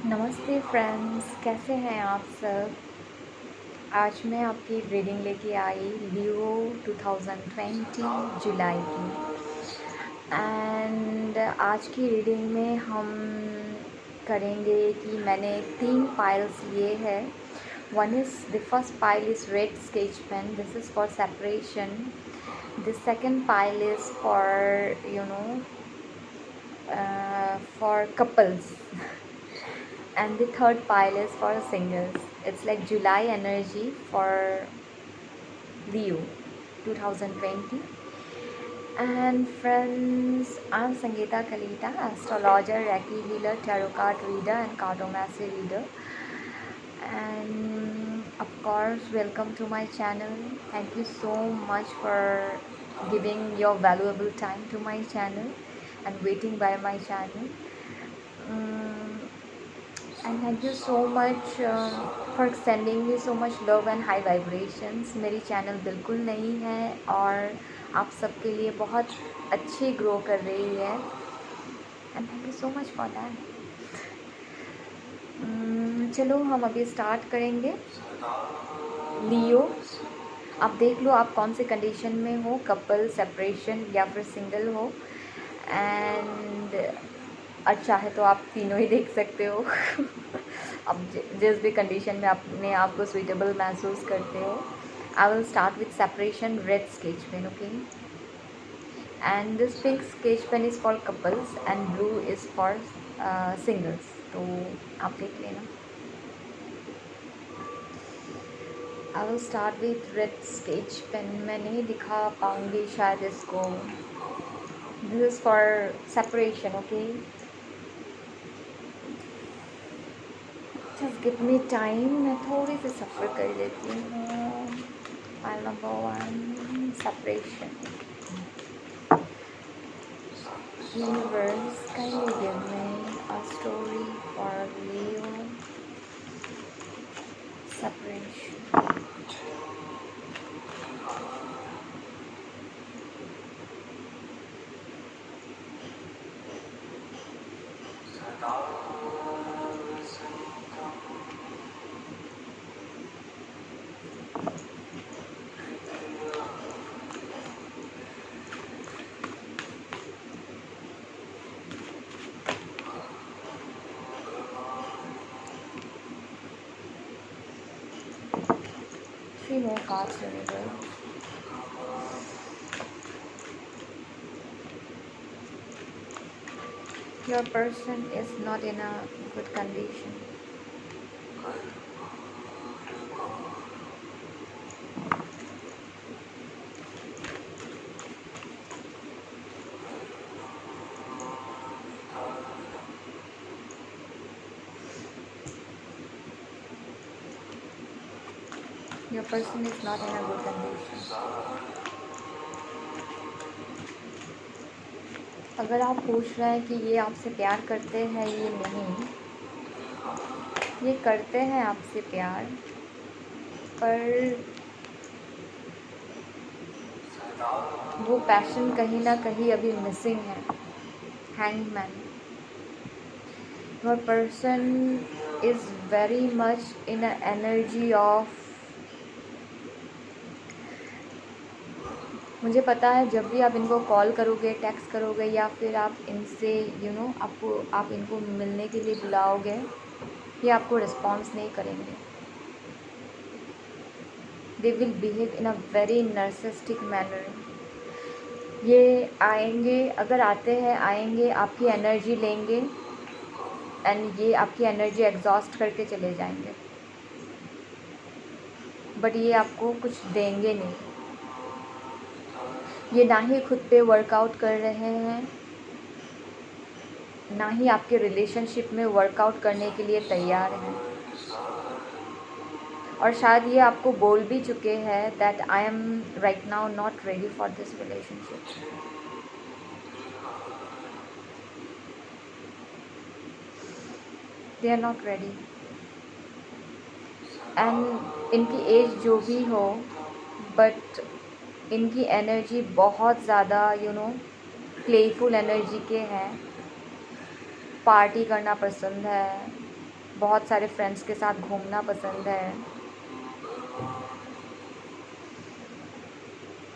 नमस्ते फ्रेंड्स, कैसे हैं आप सब। आज मैं आपकी रीडिंग लेके आई लियो 2020 जुलाई की। एंड आज की रीडिंग में हम करेंगे कि मैंने 3 पाइल्स लिए हैं। One is the first pile is red sketch pen, this is for separation. The second pile is for couples and the third pile is for singles. It's like July energy for Leo 2020. And friends, I'm Sangeeta Kalita, astrologer, Reiki healer, tarot card reader and cartomancy reader. And of course, welcome to my channel. Thank you so much for giving your valuable time to my channel and waiting by my channel. And thank you so much for sending me so much love and high vibrations. मेरी channel बिल्कुल नई है और आप सबके लिए बहुत अच्छी ग्रो कर रही है and thank you so much for that. चलो हम अभी स्टार्ट करेंगे। लियो, आप देख लो आप कौन से कंडीशन में हो, कपल, सेपरेशन या फिर सिंगल हो। एंड चाहे तो आप तीनों ही देख सकते हो अब जिस भी कंडीशन में अपने आप को सुइटेबल महसूस करते हो। I will start with separation, red sketch pen, okay. And this pink sketch pen is for couples and blue is for singles, तो आप देख लेना। I will start with red sketch pen. मैं नहीं दिखा पाऊँगी शायद इसको। This is for separation, okay. Just give me time, मैं थोड़ी सी सफ़र कर लेती हूँ। File number 1, separation. Universe, kindly give me a story for Leo separation. Three more cards, universe. Your person is not in a good condition. Your person is not in a good condition. अगर आप पूछ रहे हैं कि ये आपसे प्यार करते हैं, ये नहीं, ये करते हैं आपसे प्यार, पर वो पैशन कहीं ना कहीं अभी मिसिंग है। Hangman, your person is very much in a energy of, मुझे पता है जब भी आप इनको कॉल करोगे, टेक्स्ट करोगे या फिर आप इनसे आप इनको मिलने के लिए बुलाओगे, ये आपको रिस्पॉन्स नहीं करेंगे। They will behave in a very narcissistic manner. ये आएंगे, अगर आते हैं आएंगे, आपकी एनर्जी लेंगे एंड ये आपकी एनर्जी एग्जॉस्ट करके चले जाएंगे, बट ये आपको कुछ देंगे नहीं। ये ना ही खुद पे वर्कआउट कर रहे हैं, ना ही आपके रिलेशनशिप में वर्कआउट करने के लिए तैयार हैं। और शायद ये आपको बोल भी चुके हैं that I am right now not ready for this relationship. They are not ready. And इनकी एज जो भी हो, बट इनकी एनर्जी बहुत ज़्यादा प्लेफुल एनर्जी के हैं। पार्टी करना पसंद है, बहुत सारे फ्रेंड्स के साथ घूमना पसंद है,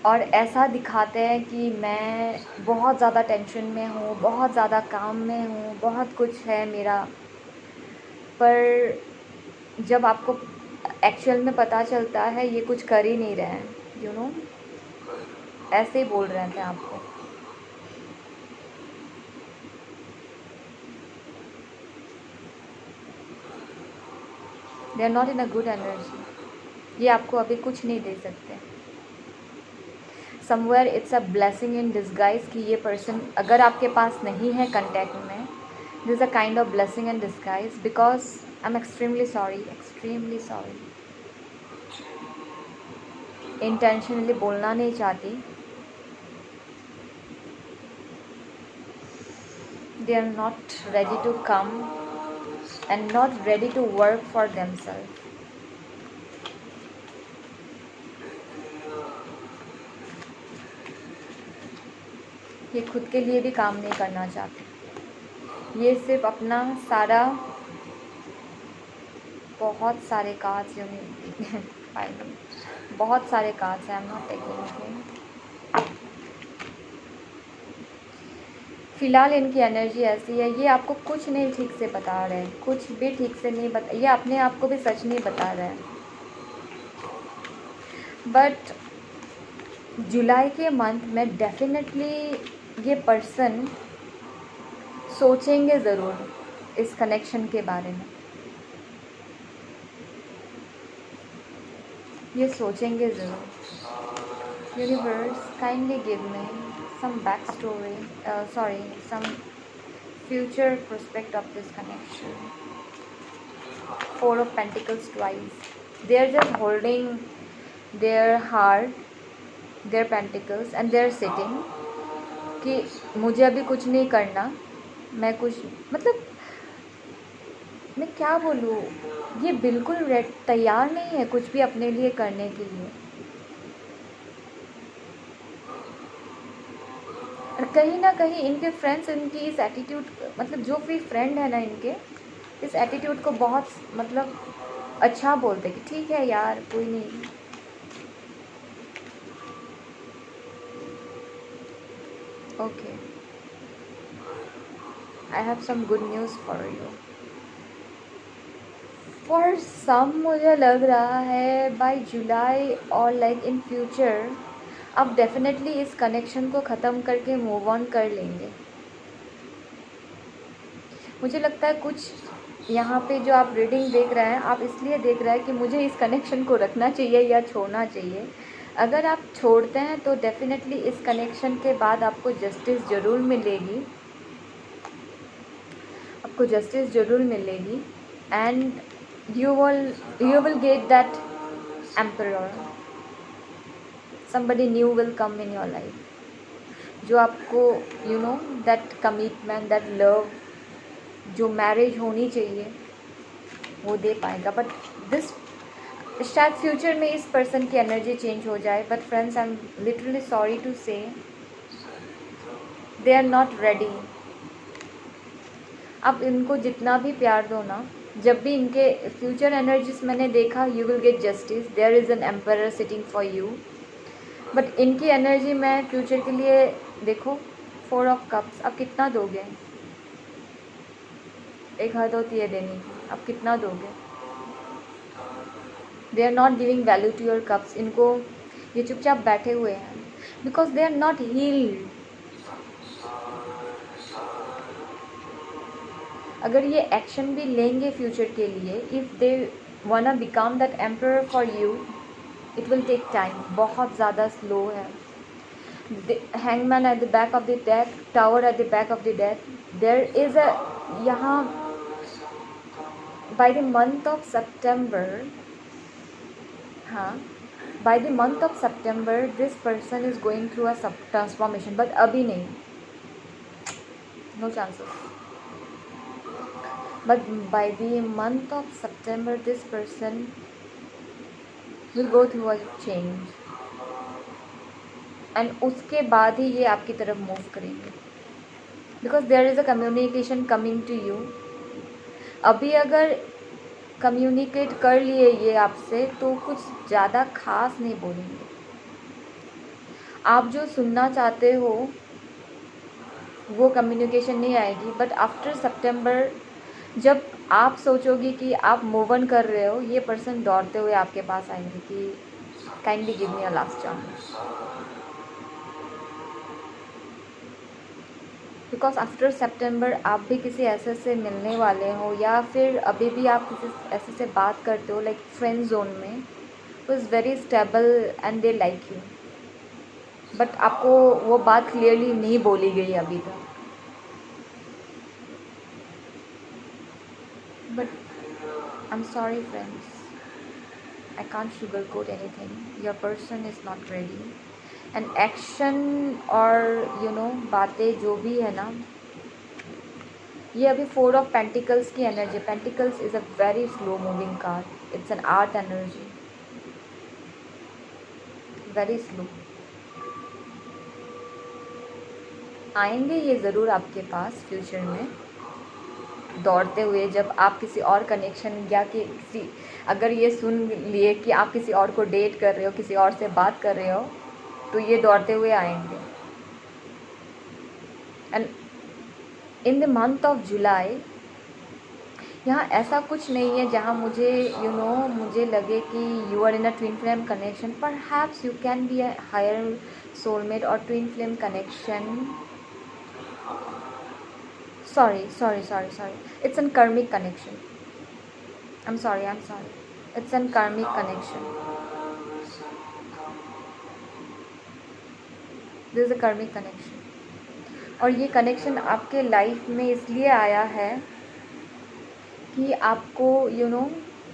और ऐसा दिखाते हैं कि मैं बहुत ज़्यादा टेंशन में हूँ, बहुत ज़्यादा काम में हूँ, बहुत कुछ है मेरा। पर जब आपको एक्चुअल में पता चलता है ये कुछ कर ही नहीं रहे हैं, यू नो, ऐसे ही बोल रहे थे आपको। They are not in a good energy, ये आपको अभी कुछ नहीं दे सकते। Somewhere it's a blessing in disguise कि ये पर्सन अगर आपके पास नहीं है कंटेक्ट में, this is a kind of blessing in disguise, because I am extremely sorry. Intentionally बोलना नहीं चाहती। They are not ready to come and not ready to work for themself. ये खुद के लिए भी काम नहीं करना चाहते, ये सिर्फ अपना सारा, बहुत सारे कार्ड्स बहुत सारे कार्ड्स हैं, आई एम नॉट टेकिंग। फ़िलहाल इनकी एनर्जी ऐसी है, ये आपको कुछ नहीं ठीक से बता रहे हैं, कुछ भी ठीक से नहीं बता, ये अपने आप को भी सच नहीं बता रहे हैं। बट जुलाई के मंथ में डेफिनेटली ये पर्सन सोचेंगे ज़रूर इस कनेक्शन के बारे में, ये सोचेंगे ज़रूर। Universe kindly give me some backstory, some future prospect of this connection. 4 of Pentacles twice. They are just holding their heart, their pentacles, and they are sitting कि मुझे अभी कुछ नहीं करना, मैं कुछ, मतलब मैं क्या बोलूँ, ये बिल्कुल तैयार नहीं है कुछ भी अपने लिए करने के लिए। और कहीं ना कहीं इनके फ्रेंड्स इनकी इस एटीट्यूड, मतलब जो भी फ्रेंड है ना इनके, इस एटीट्यूड को बहुत मतलब अच्छा बोलते कि ठीक है यार कोई नहीं। Okay, I have some good news for you. For some मुझे लग रहा है बाय जुलाई और लाइक इन फ्यूचर आप डेफिनेटली इस कनेक्शन को ख़त्म करके मूव ऑन कर लेंगे। मुझे लगता है कुछ यहाँ पे जो आप रीडिंग देख रहे हैं, आप इसलिए देख रहे हैं कि मुझे इस कनेक्शन को रखना चाहिए या छोड़ना चाहिए। अगर आप छोड़ते हैं तो डेफिनेटली इस कनेक्शन के बाद आपको जस्टिस ज़रूर मिलेगी, आपको जस्टिस ज़रूर मिलेगी, and you will get that emperor, somebody new will come in your life, जो आपको you know that commitment, that love, जो मैरिज होनी चाहिए वो दे पाएगा। बट दिस शायद फ्यूचर में इस पर्सन की एनर्जी चेंज हो जाए, but friends I am literally sorry to say they are not ready. आप इनको जितना भी प्यार दो ना, जब भी इनके फ्यूचर एनर्जीज मैंने देखा, you will get justice, there is an emperor sitting for you. But इनकी एनर्जी में फ्यूचर के लिए देखो, 4 ऑफ कप्स, आप कितना दोगे? एक हद होती है देने की, आप कितना दोगे? They are not giving value to your cups. इनको ये चुपचाप बैठे हुए हैं because they are not healed. अगर ये एक्शन भी लेंगे फ्यूचर के लिए, if they wanna become that emperor for you, it will take time, बहुत ज़्यादा स्लो है। Hangman at the back of the deck, tower at the back of the deck, there is a, यहाँ by the month of September, हाँ by the month of September this person is going through a transformation, but अभी नहीं, no chances. But by the month of September, this person will go through a change, and उसके बाद ही ये आपकी तरफ move करेंगे, because there is a communication coming to you, अभी अगर कम्युनिकेट कर लिए ये आपसे तो कुछ ज़्यादा खास नहीं बोलेंगे। आप जो सुनना चाहते हो वो कम्युनिकेशन नहीं आएगी, बट आफ्टर सितंबर जब आप सोचोगे कि आप मूव ऑन कर रहे हो, ये पर्सन दौड़ते हुए आपके पास आएंगे कि kindly give me a last chance. Because after सितंबर आप भी किसी ऐसे से मिलने वाले हो, या फिर अभी भी आप किसी ऐसे से बात करते हो लाइक फ्रेंड जोन में, वो is very stable and they like you, but आपको वो बात क्लियरली नहीं बोली गई अभी तक। But I am sorry friends, I can't sugarcoat anything. Your person is not ready. And action और बातें जो भी है ना, ये अभी 4 ऑफ पेंटिकल्स की energy. Pentacles is a very slow moving card, it's an art energy, very slow. आएंगे ये ज़रूर आपके पास फ्यूचर में दौड़ते हुए, जब आप किसी और कनेक्शन या कि किसी, अगर ये सुन लिए कि आप किसी और को डेट कर रहे हो, किसी और से बात कर रहे हो, तो ये दौड़ते हुए आएंगे। And in the month of July, यहाँ ऐसा कुछ नहीं है जहाँ मुझे मुझे लगे कि you are in a twin flame connection. Perhaps you can be a higher soulmate और twin flame connection. sorry it's an karmic connection. I'm sorry it's an karmic connection. this is a karmic connection, और ये connection आपके life में इसलिए आया है कि आपको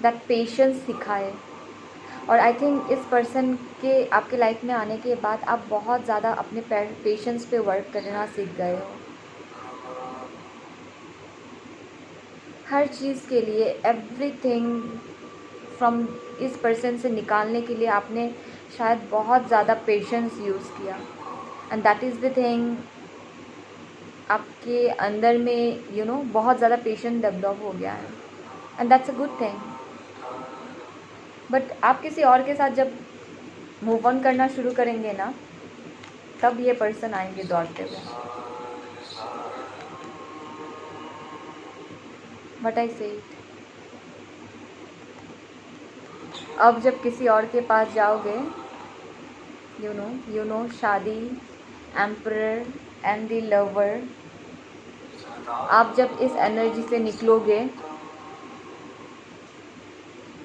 दैट पेशेंस सिखाए। और आई थिंक इस पर्सन के आपके लाइफ में आने के बाद आप बहुत ज़्यादा अपने पेशेंस पे वर्क करना सीख गए हो। हर चीज़ के लिए एवरीथिंग फ्रॉम इस पर्सन से निकालने के लिए आपने शायद बहुत ज़्यादा पेशेंस यूज़ किया, and that is the thing आपके अंदर में बहुत ज़्यादा पेशेंस डेवलप हो गया है, and that's a good thing. But आप किसी और के साथ जब मूव ऑन करना शुरू करेंगे ना, तब ये पर्सन आएंगे दौड़ते हुए। बट आई से अब जब किसी और के पास जाओगे, शादी, एम्परर एंड द लवर, आप जब इस एनर्जी से निकलोगे,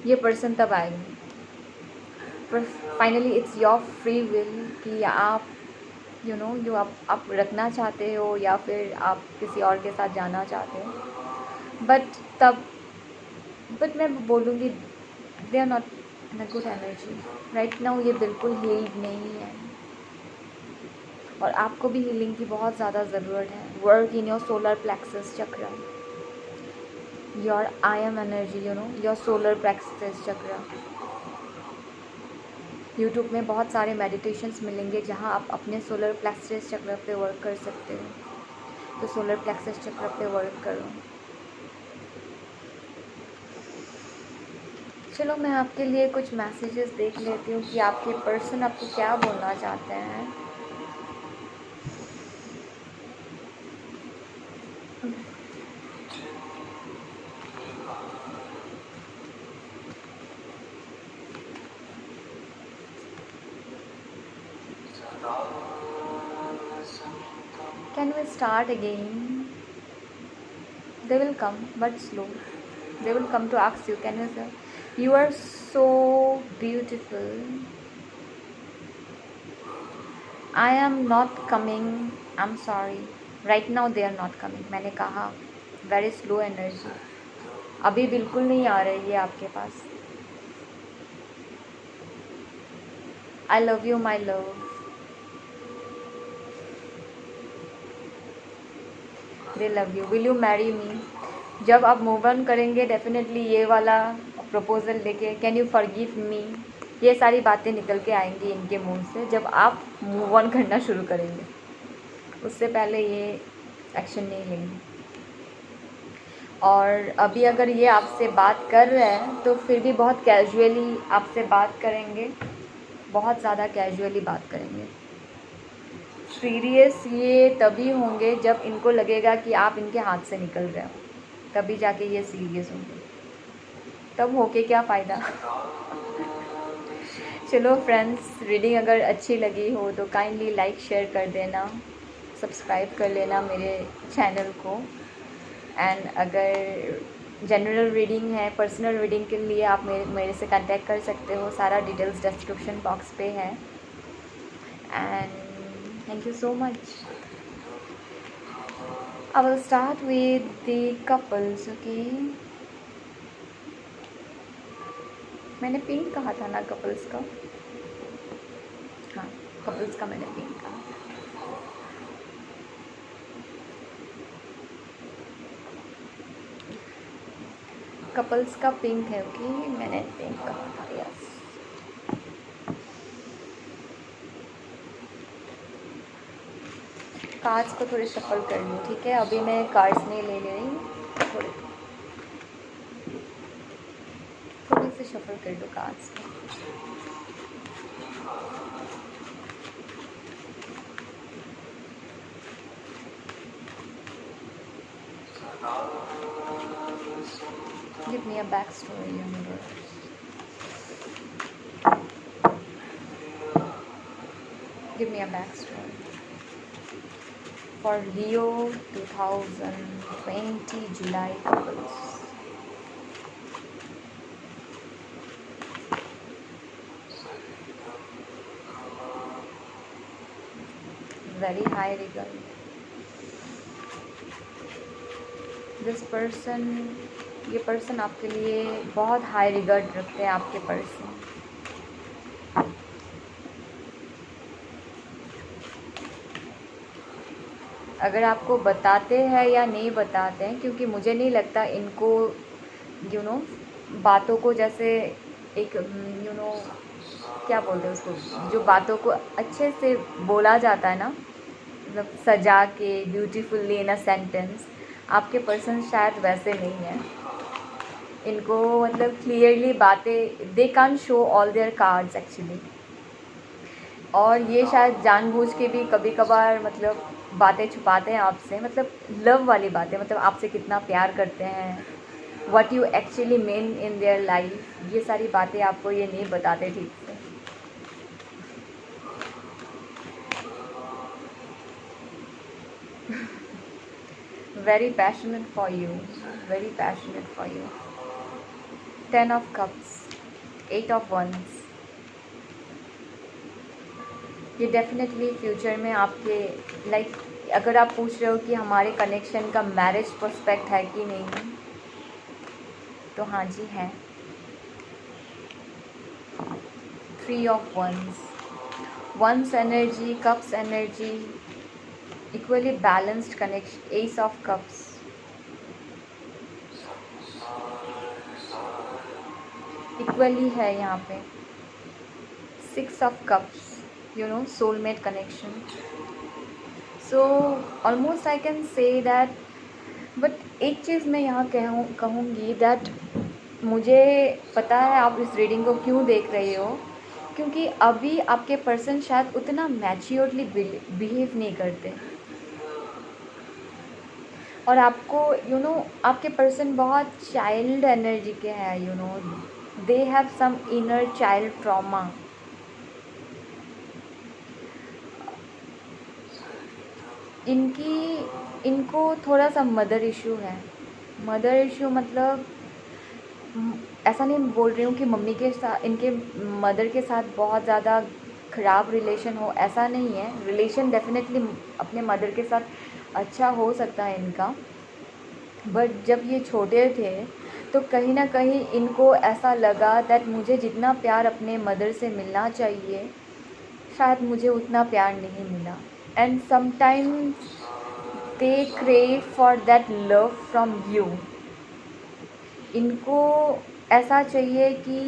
ये पर्सन तब आएंगे। पर finally it's your free will कि आप आप रखना चाहते हो या फिर आप किसी और के साथ जाना चाहते हो। बट मैं बोलूँगी they are not in a good energy right now. ये बिल्कुल हील्ड नहीं है, और आपको भी हीलिंग की बहुत ज़्यादा ज़रूरत है। Work in your solar plexus chakra, your I am energy, your solar plexus chakra. YouTube में बहुत सारे मेडिटेशंस मिलेंगे जहाँ आप अपने सोलर प्लेक्सस चक्र पे वर्क कर सकते हो, तो सोलर प्लेक्सस चक्र पे वर्क करो। चलो मैं आपके लिए कुछ मैसेजेस देख लेती हूँ कि आपके पर्सन आपको क्या बोलना चाहते हैं। Can we start again? They will come, but slow. They will come to ask you, can you say, you are so beautiful. I am not coming. I'm sorry. Right now they are not coming. मैंने कहा very slow energy. अभी बिल्कुल नहीं आ रही है आपके पास। I love you, my love. They love you. Will you marry me? जब आप मूव ऑन करेंगे डेफिनेटली ये वाला प्रपोजल लेके, कैन यू फॉरगिव मी, ये सारी बातें निकल के आएंगी इनके मुंह से जब आप मूव ऑन करना शुरू करेंगे। उससे पहले ये एक्शन नहीं लेंगे। और अभी अगर ये आपसे बात कर रहे हैं तो फिर भी बहुत कैजुअली आपसे बात करेंगे, बहुत ज़्यादा कैजुअली बात करेंगे। सीरियस ये तभी होंगे जब इनको लगेगा कि आप इनके हाथ से निकल रहे हो, तभी जाके ये सीरियस होंगे, तब होके क्या फ़ायदा। चलो फ्रेंड्स, रीडिंग अगर अच्छी लगी हो तो काइंडली लाइक शेयर कर देना, सब्सक्राइब कर लेना मेरे चैनल को। एंड अगर जनरल रीडिंग है, पर्सनल रीडिंग के लिए आप मेरे से कांटेक्ट कर सकते हो, सारा डिटेल्स डिस्क्रिप्शन बॉक्स पे है। And thank you so much. I will start with the couples, okay? मैंने पिंक कहा था ना कपल्स का? हाँ, कपल्स का मैंने पिंक कहा। कपल्स का पिंक है, ओके? मैंने पिंक कहा था, यस। कार्ड्स को थोड़े शफल कर लूँ, ठीक है? अभी मैं कार्ड्स नहीं ले रही, थोड़े से शफल कर दो कार्ड्स को। Give me a backstory, universe. Give me a backstory for Leo 2020 July couples. Very high regard. This person, ये पर्सन आपके लिए बहुत हाई रिगार्ड रखते हैं, आपके पर्सन। अगर आपको बताते हैं या नहीं बताते हैं, क्योंकि मुझे नहीं लगता इनको बातों को जैसे एक क्या बोलते हैं उसको, जो बातों को अच्छे से बोला जाता है ना, मतलब सजा के ब्यूटीफुली इन अ सेंटेंस, आपके पर्सन शायद वैसे नहीं है। इनको मतलब क्लियरली बातें, they can't show all their cards actually, और ये शायद जानबूझ के भी कभी कभार मतलब बातें छुपाते हैं आपसे, मतलब लव वाली बातें, मतलब आपसे कितना प्यार करते हैं, what you actually mean in their life, ये सारी बातें आपको ये नहीं बताते ठीक से। very passionate for you, very passionate for you. 10 of cups, 8 of wands. ये डेफिनेटली फ्यूचर में आपके लाइक अगर आप पूछ रहे हो कि हमारे कनेक्शन का मैरिज प्रोस्पेक्ट है कि नहीं, तो हाँ जी है। 3 of wands, wands energy, cups energy, equally balanced connection, S of cups, equally है यहाँ पे। 6 of cups, soulmate connection. So almost I can say that, but एक चीज़ मैं यहाँ कहूँगी that मुझे पता है आप इस रीडिंग को क्यों देख रहे हो, क्योंकि अभी आपके पर्सन शायद उतना मैच्योरली बिहेव नहीं करते, और आपको आपके पर्सन बहुत चाइल्ड एनर्जी के हैं, they have some inner child trauma. इनको थोड़ा सा मदर इशू है। मदर इशू मतलब ऐसा नहीं बोल रही हूँ कि मम्मी के साथ, इनके मदर के साथ बहुत ज़्यादा ख़राब रिलेशन हो, ऐसा नहीं है। रिलेशन डेफिनेटली अपने मदर के साथ अच्छा हो सकता है इनका, बट जब ये छोटे थे तो कहीं ना कहीं इनको ऐसा लगा दैट मुझे जितना प्यार अपने मदर से मिलना चाहिए शायद मुझे उतना प्यार नहीं मिला, and sometimes they crave for that love from you. इनको ऐसा चाहिए कि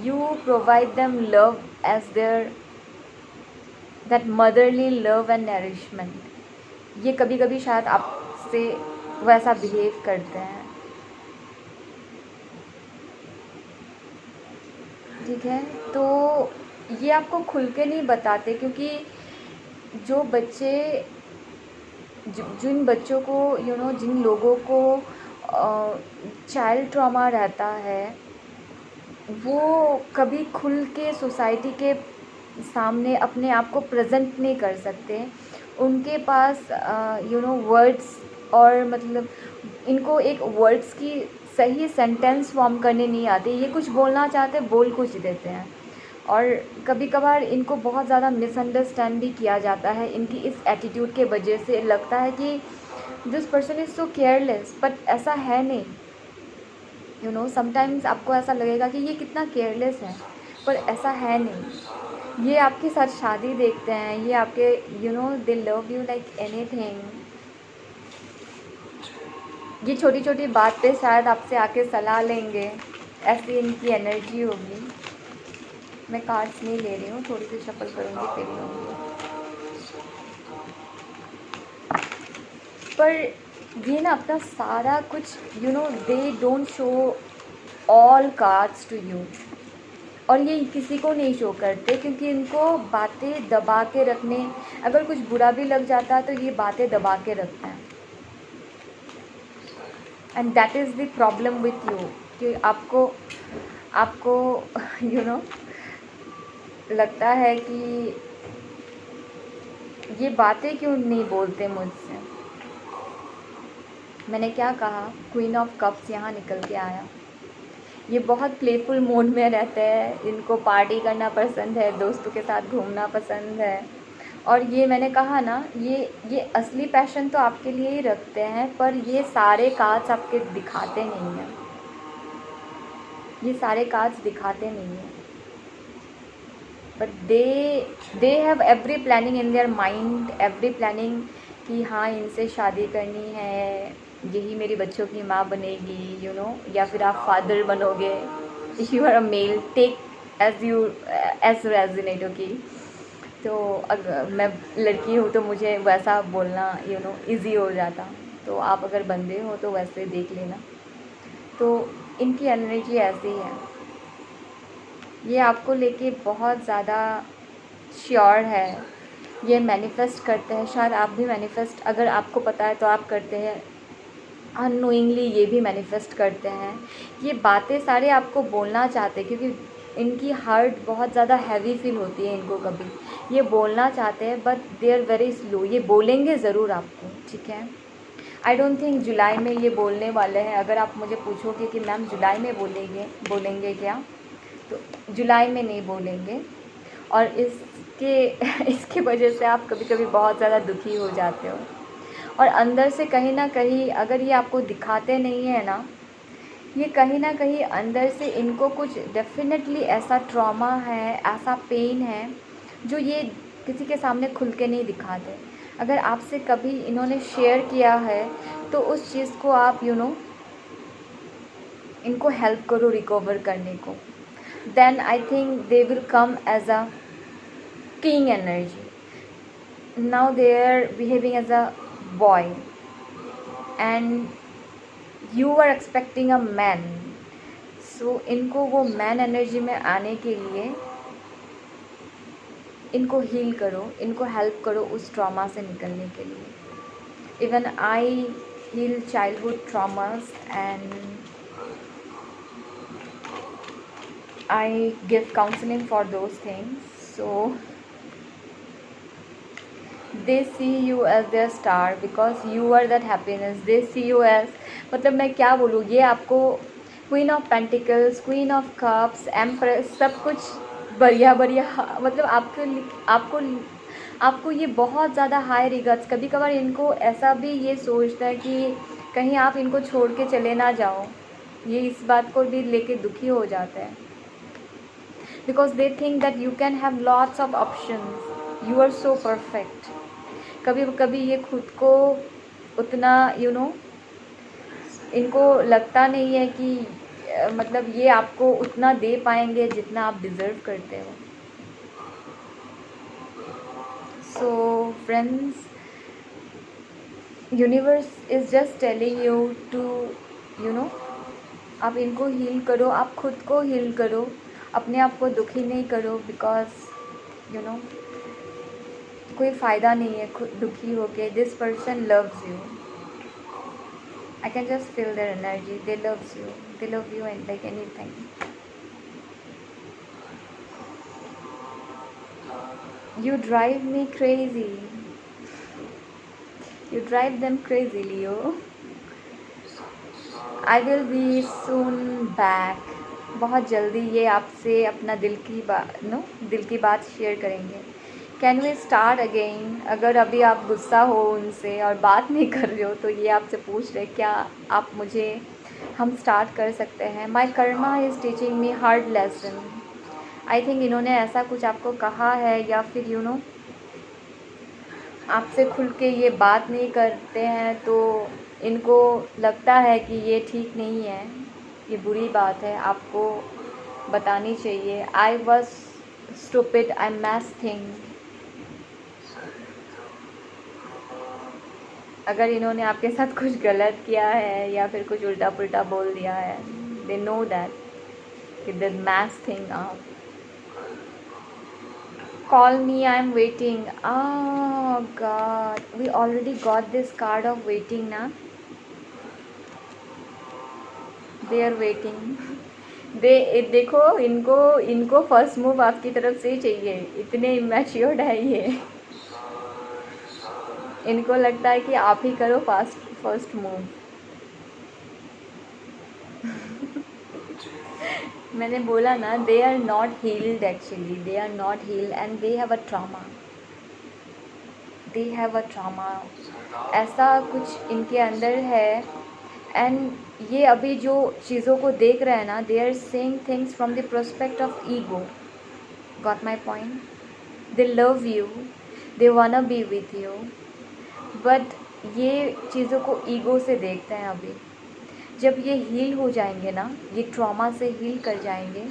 you provide them love as their that motherly love and nourishment. ये कभी कभी शायद आपसे वैसा बिहेव करते हैं। ठीक है, तो ये आपको खुल के नहीं बताते, क्योंकि जो बच्चे जिन बच्चों को जिन लोगों को चाइल्ड ट्रॉमा रहता है, वो कभी खुल के सोसाइटी के सामने अपने आप को प्रेजेंट नहीं कर सकते। उनके पास वर्ड्स, और मतलब इनको एक वर्ड्स की सही सेंटेंस फॉर्म करने नहीं आते। ये कुछ बोलना चाहते बोल कुछ देते हैं, और कभी कभार इनको बहुत ज़्यादा मिसअंडरस्टैंड भी किया जाता है इनकी इस एटीट्यूड के वजह से। लगता है कि this person is so careless, but ऐसा है नहीं। समटाइम्स आपको ऐसा लगेगा कि ये कितना केयरलेस है, पर ऐसा है नहीं। ये आपके साथ शादी देखते हैं, ये आपके दे लव यू लाइक एनीथिंग। ये छोटी छोटी बात पे शायद आपसे आके सलाह लेंगे, ऐसी इनकी एनर्जी होगी। मैं कार्ड्स नहीं ले रही हूँ, थोड़ी सी शफल करूँगी फिर लूँगी। पर ये ना अपना सारा कुछ they don't show all cards to you, और ये किसी को नहीं शो करते, क्योंकि इनको बातें दबा के रखने, अगर कुछ बुरा भी लग जाता है तो ये बातें दबा के रखते हैं। And that is the problem with you, कि आपको लगता है कि ये बातें क्यों नहीं बोलते मुझसे। मैंने क्या कहा, क्वीन ऑफ कप्स यहाँ निकल के आया। ये बहुत प्लेफुल मोड में रहते हैं, इनको पार्टी करना पसंद है, दोस्तों के साथ घूमना पसंद है। और ये मैंने कहा ना, ये असली पैशन तो आपके लिए ही रखते हैं, पर ये सारे कार्ड्स आपके दिखाते नहीं हैं। ये सारे कार्ड्स दिखाते नहीं हैं, but they have every planning in their mind, every planning कि हाँ इनसे शादी करनी है, यही मेरी बच्चों की माँ बनेगी, या फिर आप फादर बनोगे। You are a male, take as resonate. Okay, तो अगर मैं लड़की हूँ तो मुझे वैसा बोलना इजी हो जाता, तो आप अगर बंदे हो तो वैसे देख लेना। तो इनकी एनर्जी ऐसी है, ये आपको लेके बहुत ज़्यादा श्योर है, ये मैनिफेस्ट करते हैं। शायद आप भी मैनिफेस्ट, अगर आपको पता है तो आप करते हैं, अननोइंगली ये भी मैनिफेस्ट करते हैं। ये बातें सारे आपको बोलना चाहते हैं, क्योंकि इनकी हार्ट बहुत ज़्यादा हैवी फील होती है इनको। कभी ये बोलना चाहते हैं, but they are very slow. ये बोलेंगे ज़रूर आपको, ठीक है। आई डोंट थिंक जुलाई में ये बोलने वाले हैं। अगर आप मुझे पूछोगे कि मैम जुलाई में बोलेंगे क्या, तो जुलाई में नहीं बोलेंगे। और इसके वजह से आप कभी कभी बहुत ज़्यादा दुखी हो जाते हो, और अंदर से कहीं ना कहीं, अगर ये आपको दिखाते नहीं है ना, ये कहीं ना कहीं अंदर से इनको कुछ डेफिनेटली ऐसा ट्रॉमा है, ऐसा पेन है, जो ये किसी के सामने खुल के नहीं दिखाते। अगर आपसे कभी इन्होंने शेयर किया है तो उस चीज़ को आप इनको हेल्प करो रिकवर करने को, then I think they will come as a king energy. Now they are behaving as a boy and you are expecting a man. So इनको वो मैन एनर्जी में आने के लिए इनको हील करो, इनको हेल्प करो उस ट्रॉमा से निकलने के लिए। Even I heal childhood traumas and I give counseling for those things. So they see you as their star because you are that happiness. They see you as, मतलब मैं क्या बोलूँ, ये आपको queen of pentacles, queen of cups, empress, सब कुछ बढ़िया मतलब आपको ये बहुत ज़्यादा हाई रिगर्ड्स। कभी कभार इनको ऐसा भी ये सोचता है कि कहीं आप इनको छोड़ के चले ना जाओ, ये इस बात को भी लेके दुखी हो जाता है, because they think that you can have lots of options, you are so perfect। कभी कभी ये खुद को उतना इनको लगता नहीं है कि मतलब ये आपको उतना दे पाएंगे जितना आप डिज़र्व करते हो। So friends, universe is just telling you to आप इनको हील करो, आप खुद को हील करो, अपने आप को दुखी नहीं करो, बिकॉज कोई फ़ायदा नहीं है खुद दुखी होके. This person loves you. I can just feel their energy. They love you and like anything. You drive me crazy. You drive them crazy, Leo. I will be soon back. बहुत जल्दी ये आपसे अपना दिल की बात शेयर करेंगे. Can we start again? अगर अभी आप गुस्सा हो उनसे और बात नहीं कर रहे हो तो ये आपसे पूछ रहे क्या हम स्टार्ट कर सकते हैं. My karma is teaching me hard lesson. I think इन्होंने ऐसा कुछ आपको कहा है, या फिर आपसे खुल के ये बात नहीं करते हैं, तो इनको लगता है कि ये ठीक नहीं है, ये बुरी बात है, आपको बतानी चाहिए. I was stupid, I mess thing. अगर इन्होंने आपके साथ कुछ गलत किया है या फिर कुछ उल्टा पुल्टा बोल दिया है, they know that they mess thing आप. Call me, I'm waiting. Oh God, we already got this card of waiting ना. They are waiting. देखो इनको फर्स्ट मूव आपकी तरफ से ही चाहिए. इतने इमेच्योर्ड है ये. इनको लगता है कि आप ही करो फर्स्ट मूव. मैंने बोला ना, they are not healed actually. They are not healed and they have a trauma. ऐसा कुछ इनके अंदर है. एंड ये अभी जो चीज़ों को देख रहे हैं ना, they are seeing things from the prospect of ego. Got my point? They love you, they wanna be with you, but ये चीज़ों को ईगो से देखते हैं अभी. जब ये हील हो जाएंगे ना, ये ट्रॉमा से हील कर जाएंगे,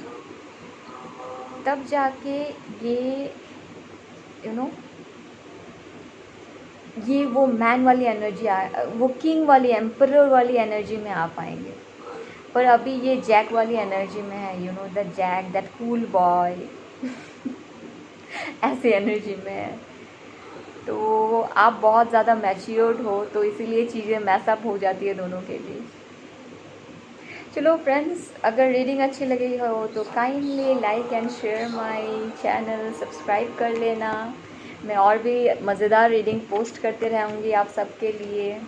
तब जाके ये ये वो मैन वाली एनर्जी वो किंग वाली एम्परर वाली एनर्जी में आ पाएंगे. पर अभी ये जैक वाली एनर्जी में है. The jack, that cool boy. ऐसी एनर्जी में है. तो आप बहुत ज़्यादा मैच्योर्ड हो, तो इसीलिए चीज़ें मैसअप हो जाती है दोनों के बीच. चलो फ्रेंड्स, अगर रीडिंग अच्छी लगी हो तो kindly like and share my channel, subscribe कर लेना. मैं और भी मज़ेदार रीडिंग पोस्ट करते रहूँगी आप सबके लिए.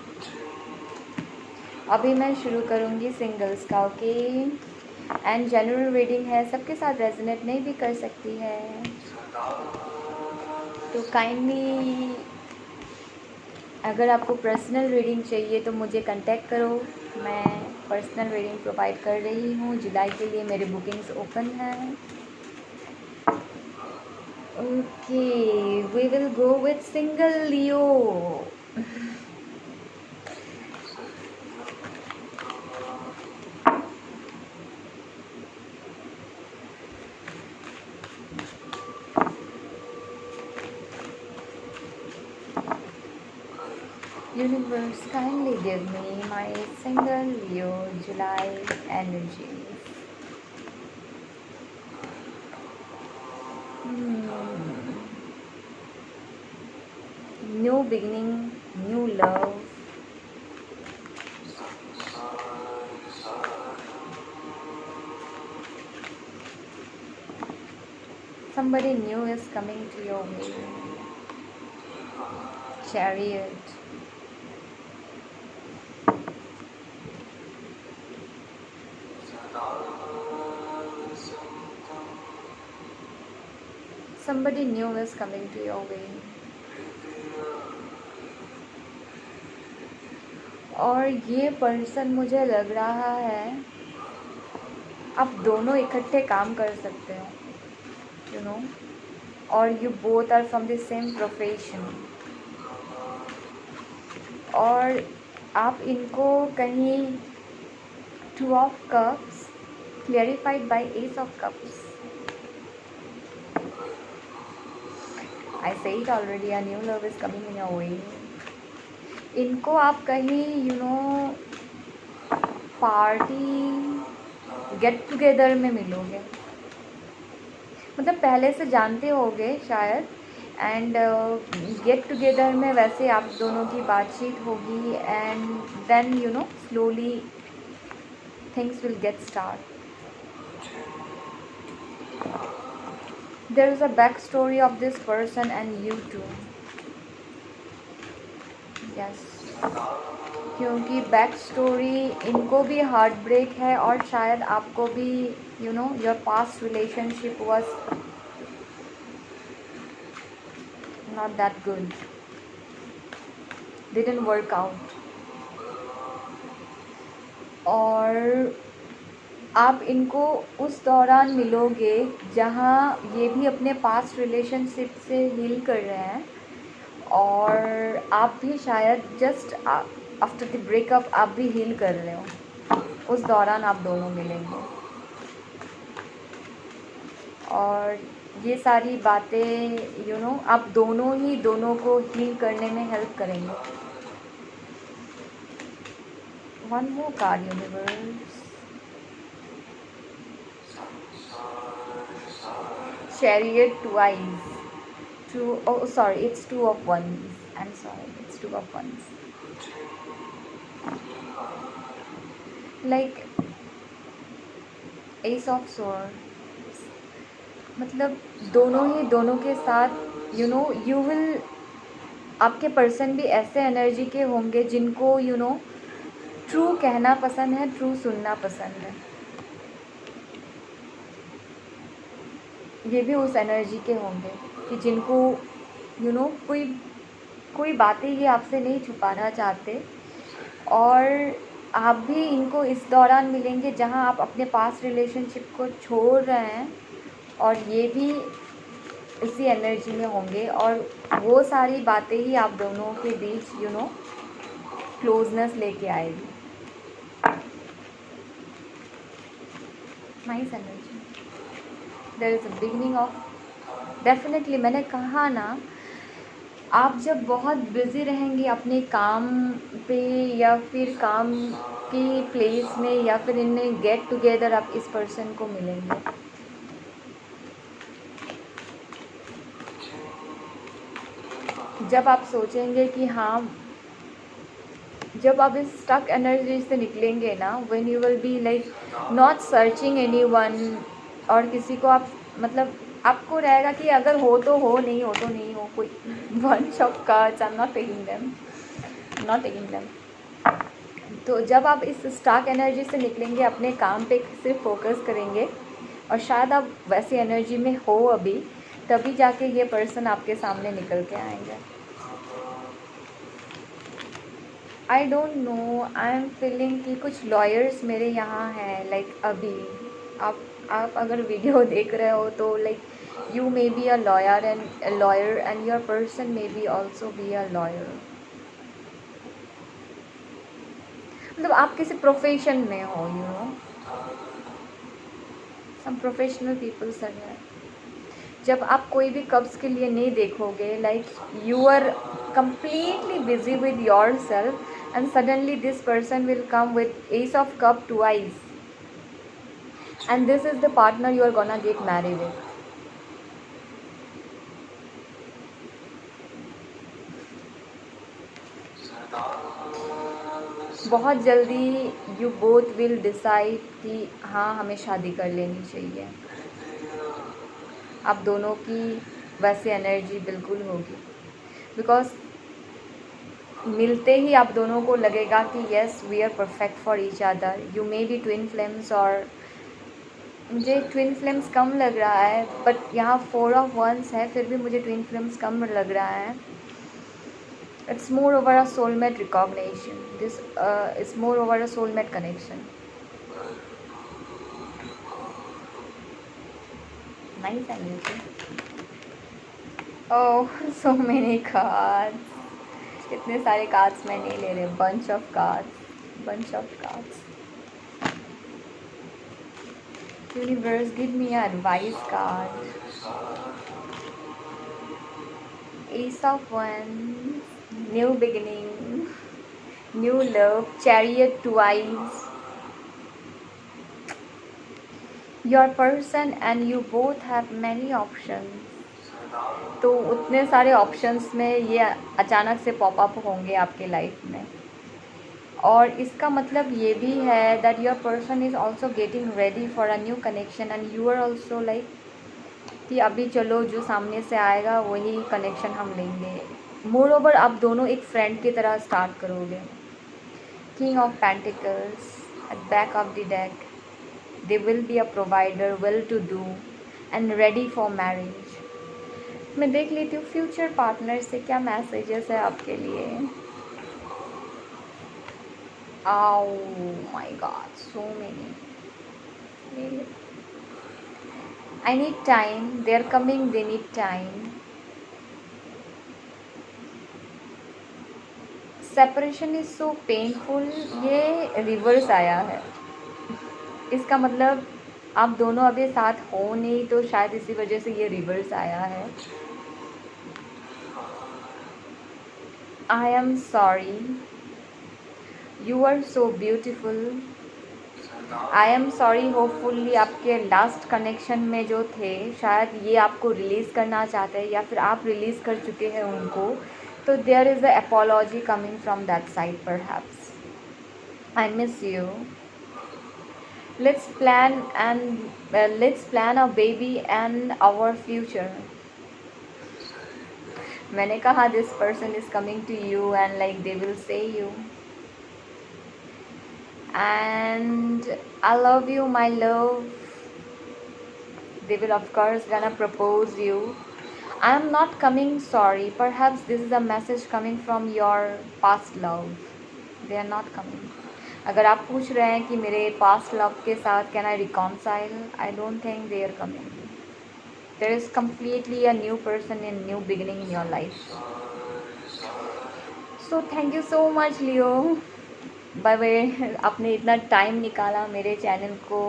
अभी मैं शुरू करूँगी सिंगल्स का. ओके, एंड जनरल रीडिंग है, सबके साथ रेजोनेट नहीं भी कर सकती है. तो काइंडली अगर आपको पर्सनल रीडिंग चाहिए तो मुझे कांटेक्ट करो. मैं पर्सनल रीडिंग प्रोवाइड कर रही हूँ. जुलाई के लिए मेरी बुकिंग्स ओपन हैं. Okay, we will go with single Leo. Universe, kindly give me my single Leo July energy. New beginning, new love. Somebody new is coming to your way. Chariot. Somebody new is coming to your way. और ये person मुझे लग रहा है आप दोनों इकट्ठे काम कर सकते हो, और you both are from the same profession. और आप इनको कहीं two of cups clarified by ace of cups. I say it already, a new love is coming in your way. इनको आप कहीं पार्टी गेट टुगेदर में मिलोगे, मतलब पहले से जानते होगे शायद, एंड गेट टुगेदर में वैसे आप दोनों की बातचीत होगी, and then slowly things will get start. There is a back story of this person and you too. Yes. क्योंकि बैक स्टोरी इनको भी हार्ट ब्रेक है, और शायद आपको भी your past relationship was not that good, didn't work out, और आप इनको उस दौरान मिलोगे जहाँ ये भी अपने पास्ट रिलेशनशिप से हील कर रहे हैं, और आप भी शायद जस्ट आफ्टर द ब्रेकअप आप भी हील कर रहे हो. उस दौरान आप दोनों मिलेंगे, और ये सारी बातें आप दोनों को हील करने में हेल्प करेंगे. One more card universe. Chariot twice. Sorry, it's two of wands. I'm sorry, it's two of wands. Like Ace of Swords. मतलब दोनों के साथ you will, आपके पर्सन भी ऐसे एनर्जी के होंगे जिनको ट्रू कहना पसंद है, ट्रू सुनना पसंद है. ये भी उस एनर्जी के होंगे कि जिनको कोई बातें ये आपसे नहीं छुपाना चाहते, और आप भी इनको इस दौरान मिलेंगे जहां आप अपने पास्ट रिलेशनशिप को छोड़ रहे हैं, और ये भी इसी एनर्जी में होंगे, और वो सारी बातें ही आप दोनों के बीच क्लोजनेस लेके आएगी. Nice energy. There is a beginning of, definitely मैंने कहा ना, आप जब बहुत बिज़ी रहेंगे अपने काम पे, या फिर काम की प्लेस में, या फिर इन गेट टुगेदर आप इस पर्सन को मिलेंगे. जब आप सोचेंगे कि हाँ, जब आप इस स्टक एनर्जी से निकलेंगे ना, when you will be like not searching anyone, और किसी को आप मतलब आपको रहेगा कि अगर हो तो हो, नहीं हो तो नहीं हो, कोई bunch of cards, I'm not taking them. तो जब आप इस स्टार्क एनर्जी से निकलेंगे, अपने काम पे सिर्फ फोकस करेंगे, और शायद आप वैसी एनर्जी में हो अभी, तभी जाके ये पर्सन आपके सामने निकल के आएंगे. I don't know, I am feeling कि कुछ लॉयर्स मेरे यहाँ हैं. लाइक अभी आप अगर वीडियो देख रहे हो तो like you may be a lawyer and your person may be also be a lawyer. मतलब आप किसी प्रोफेशन में हो, some professional people are there. जब आप कोई भी कप्स के लिए नहीं देखोगे, like you are completely busy with yourself, and suddenly this person will come with Ace of Cup twice, and this is the partner you are gonna get married with. बहुत जल्दी यू बोथ विल डिसाइड कि हाँ, हमें शादी कर लेनी चाहिए. आप दोनों की वैसी एनर्जी बिल्कुल होगी, बिकॉज मिलते ही आप दोनों को लगेगा कि yes, we are perfect for each other. You may be twin flames, और मुझे ट्विन फ्लेम्स कम लग रहा है, बट यहाँ 4 of Wands है, फिर भी मुझे ट्विन फ्लेम्स कम लग रहा है. It's more over a soulmate recognition. This is more over a soulmate connection. Nice energy. Oh, so many cards. इतने सारे cards मैं नहीं ले रही. Bunch of cards. Universe, give me an advice card. Ace of Wands. New beginning. New love, chariot twice, your person and you both have many options. तो उतने सारे options में ये अचानक से पॉप अप होंगे आपके लाइफ में, और इसका मतलब ये भी है that your person is also getting ready for a new connection and you are also like कि अभी चलो जो सामने से आएगा वही कनेक्शन हम लेंगे। मोर ओवर आप दोनों एक फ्रेंड की तरह स्टार्ट करोगे। King of pentacles at back of the deck, they will be a provider, well to do and ready for marriage. मैं देख लेती हूँ फ्यूचर पार्टनर से क्या मैसेजेस है आपके लिए। Oh my God, so many. Really? I need time. They're coming, they need time. Separation is so painful. ये रिवर्स आया है। इसका मतलब आप दोनों अभी साथ हो नहीं, तो शायद इसी वजह से ये रिवर्स आया है। I am sorry. You are so beautiful. I am sorry. Hopefully आपके लास्ट कनेक्शन में जो थे शायद ये आपको रिलीज़ करना चाहते हैं, या फिर आप रिलीज़ कर चुके हैं उनको, तो there is a apology coming from that side perhaps. I miss you. Let's plan a baby and our future. मैंने कहा this person is coming to you and like they will say you and I love you, my love. They will of course gonna propose you. I am not coming sorry. Perhaps this is a message coming from your past love. They are not coming. अगर आप पूछ रहे हैं कि मेरे past love के साथ can I reconcile, I don't think they are coming. There is completely a new person and new beginning in your life. So thank you so much, Leo. By way, आपने इतना time निकाला मेरे channel को,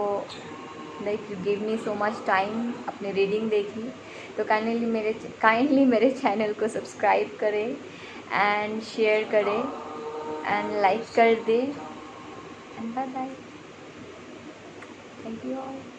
like you give me so much time, अपनी reading देखी, तो kindly मेरे channel को सब्सक्राइब करें एंड शेयर करें एंड लाइक कर दें and bye bye. Thank you all.